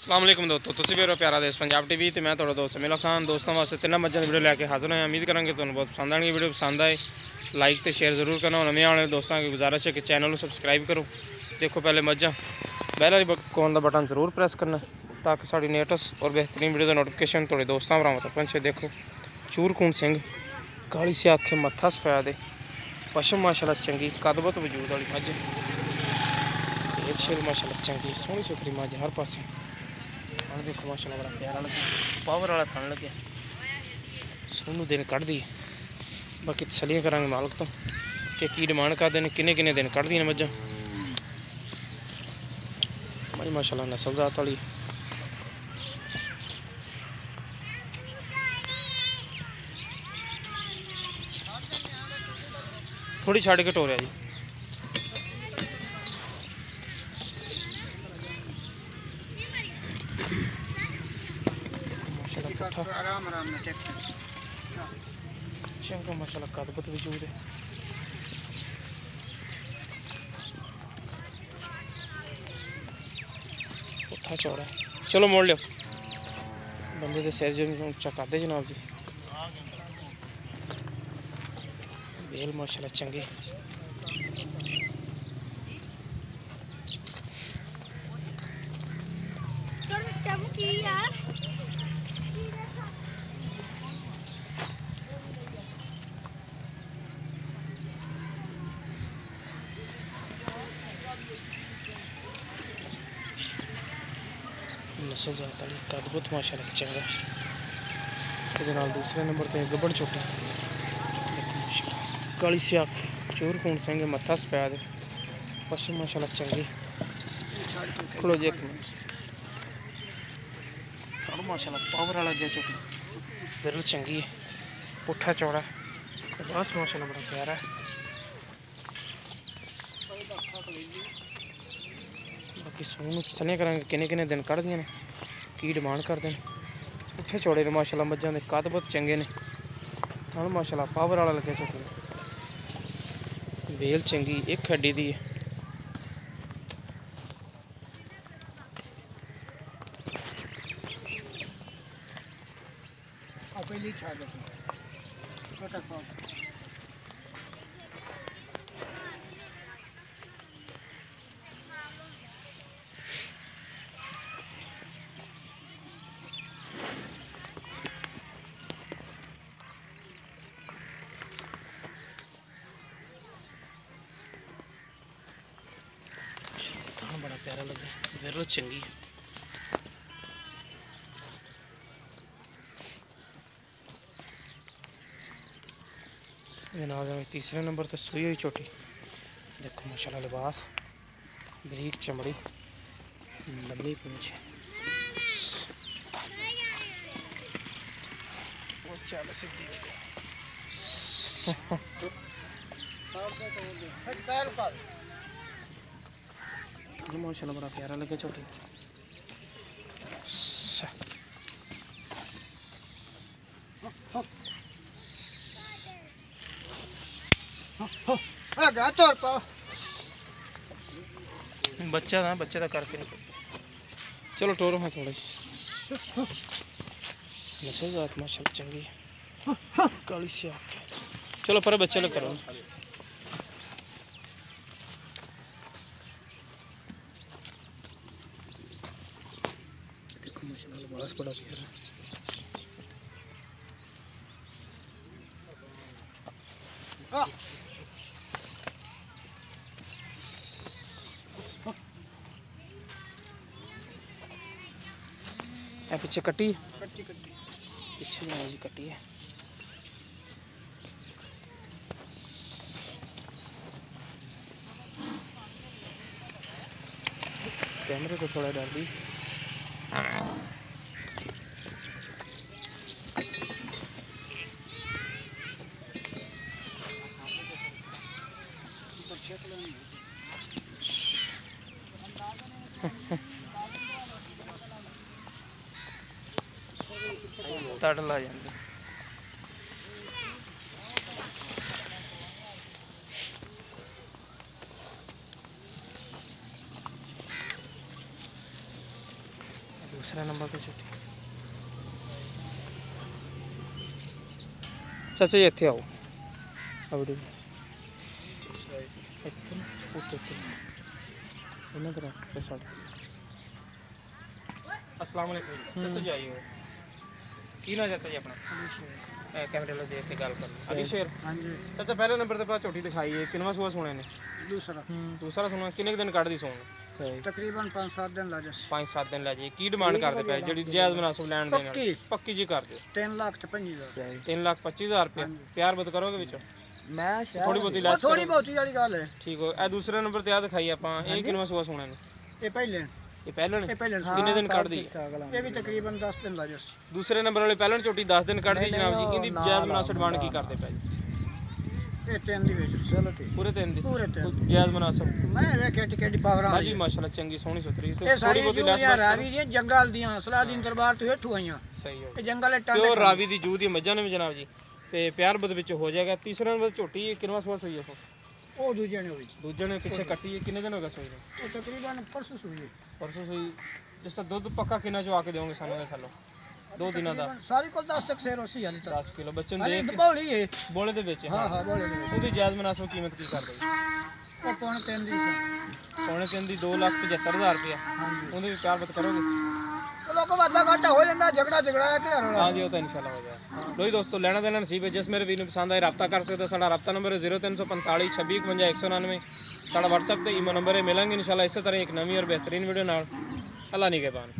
अस्सलाम वालेकुम दोस्तों, तुसीं भी प्यारा देश पंजाब टीवी ते मैं तुहाडा दोस्त मिला खान। दोस्तों वास्ते तिन्ना मज्जां दी वीडियो लैके हाजिर होया। उम्मीद करांगे तुहानूं बहुत पसंद आनी। वीडियो पसंद आए लाइक तो शेयर जरूर करना। नवे आने दोस्तों की गुजारिश है कि चैनल को सबसक्राइब करो। देखो पहले मज्जां बैल वाली कॉन का बटन जरूर प्रेस करना ताकि साड़ी लेटेस्ट और बेहतरीन वीडियो का नोटिफिकेशन थोड़े दोस्तों भरावां तक पहुंचे। देखो चूरखून सिंह काली स्याखे मत्था सफैद पशम माशाल्लाह चंगी कदबत वजूद वाली मज्ज शेर माशाल्लाह चंगी सोहनी सुथरी मज्ज हर पासे। और देखो माशाल्लाह बड़ा प्यारा लगे पावर वाला थन लगे सोनू दिन कढ़ दी। बाकी तसलियां करांगे मालक तो कि की डिमांड करते हैं किन्ने किन्ने दिन कढ़ दी मज्जां। मज माशाल्लाह नस्ल जात वाली थोड़ी छड़ के टोरिया जी। चंगा माशाल्लाह कदबत वजूद है। पुट्ठा चौड़ा है। चलो मोड़ लियो बंदे के सिर जो उच्चा कर दे जनाब जी। बेल माशाल्लाह चंगी नस्ल जात वाली कदबत माशाल्लाह चंगा। दूसरे नंबर पर गब्बड़ छोटी काली स्याख चूरखून सिंह मत्था सफैद पशम माशाल्लाह चंगी। खड़ो जी एक मिनट माशाल्लाह पावर वाला जो छोटी बिरल चंगी है पुट्ठा चौड़ा बस माशाल्लाह बड़ा प्यारा है। बाकी सोनू सने करांगे किन्ने किन्ने दिन कढ़ दियां ने की डिमांड करते हैं। पुट्ठे चौड़े ने माशाल्लाह मज्जां दे कद बहुत चंगे ने थन माशाल्लाह पावर वाला लगे छोटे बेल चंगी एक हड्डी दी है। बड़ा प्यारा लगे बिरल चंगी जनाब। तीसरे नंबर पर सुई हुई छोटी देखो माशाल्लाह लिबास बरीक चमड़ी लंबी पूंछ चल सीधी माशाल्लाह बड़ा प्यारा लगे छोटी। बच्चा था बच्चे का करके चलो टोरो है थोड़ा नस्ल जात माशाल्लाह चंगी काली स्याख। चलो पर बच्चे लोग करो देखो माशाल्लाह लिबास बड़ा प्यारा। पीछे कट्टी पीछे जी कट्टी है। कैमरे को थोड़ा डाल दी तड़ ला जाते। दूसरा नंबर पे झोटी चाचा जी इत्थे आओ अबड़ी अस्सलाम वालेकुम चाचा जी आइए की ना चाचा जी अपना कैमरे लो देख के गल कर अली शेर हाँ जी चाचा पहले नंबर ते पा झोटी दिखाई है किनवा सुआ सुने ने दूसरा दूसरा सुना किन्ने दिन कट दी सोन तकरीबन 5-7 दिन ला जस 5-7 दिन लै जी की डिमांड करदे पे जेडी जायज मुनासिब लैन देन पक्की पक्की जी कर दे 3,25,000 3,25,000 रुपया प्यार बत करोगे विच मैं थोड़ी बहुती लैस थोड़ी बहुती वाली गल है ठीक हो ए दूसरे नंबर ते आ दिखाई आपा ए किनवा सुआ सुने ने ये पहले ये पहले ने ये पहले किन्ने दिन कट दी ये भी तकरीबन 10 दिन ला जस दूसरे नंबर वाले पहले झोटी 10 दिन कट दी जनाब जी इंदी जायज मुनासिब डिमांड की करदे पे ये 3 दी बेच चलो ठीक पूरे 3 दी पूरे 3 जायज मुनासिब मैं वेखे टिकट पावरा हां जी माशाल्लाह चंगी सोहनी सुथरी तो ये थोड़ी सारी बहुती जो लैस यार रावी दी जंगल दियां सलादीन दरबार तो हेठू आईयां सही हो ये जंगल है टांडे प्योर रावी दी जूह दी मज्जां ने जनाब जी ते प्यार बद विच हो जाएगा तीसरा नंबर झोटी किनवा सुआ सोई है ओ दूजे ने हुई दूजे ने पीछे कटी है किन्ने दिन हो गए सोई ने वो तकरीबन परसों सुई है परसों सोई जिस दूध पक्का किन्ना चवा के दोगे सानू थलो 2 दिनों दा सारी कोल 10 तक शेर होसी हाली 10 किलो बच्चन हाली दे बौली है बोले दे बेचे हां हां बोले ਉਹਦੀ ਜਾਇਜ਼ ਮੁਨਾਸਬ ਕੀਮਤ ਕੀ ਕਰ ਦਈ वो पौन 3 दी से ਪੌਣੇ 3 ਦੀ 2,75,000 ਰੁਪਇਆ हां जी ਉਹਦੇ ਵੀ ਪਿਆਰ ਬਤ ਕਰੋਗੇ तो लोगों वादा घाटा हो जाता झगड़ा झगड़ा है कि रोला हाँ जी वो तो इंशाल्लाह हो जाएगा लोही दोस्तों लेना देना नसीब है जिस मेरे वीर ਨੂੰ ਪਸੰਦ ਆਏ ਰਾਬਤਾ ਕਰ ਸਕਦੇ ਹੋ ਸਾਡਾ ਰਾਬਤਾ ਨੰਬਰ ਹੈ 0345 26 199 ਸਾਡਾ WhatsApp ਤੇ ਈਮੋ ਨੰਬਰ ਹੈ ਮਿਲਾਂਗੇ इंशाल्लाह ਇਸੇ ਤਰ੍ਹਾਂ ਇੱਕ ਨਵੀਂ ਔਰ ਬਿਹਤਰੀਨ ਵੀਡੀਓ ਨਾਲ ਅੱਲਾ ਨਿਗਹਿਬਾਨ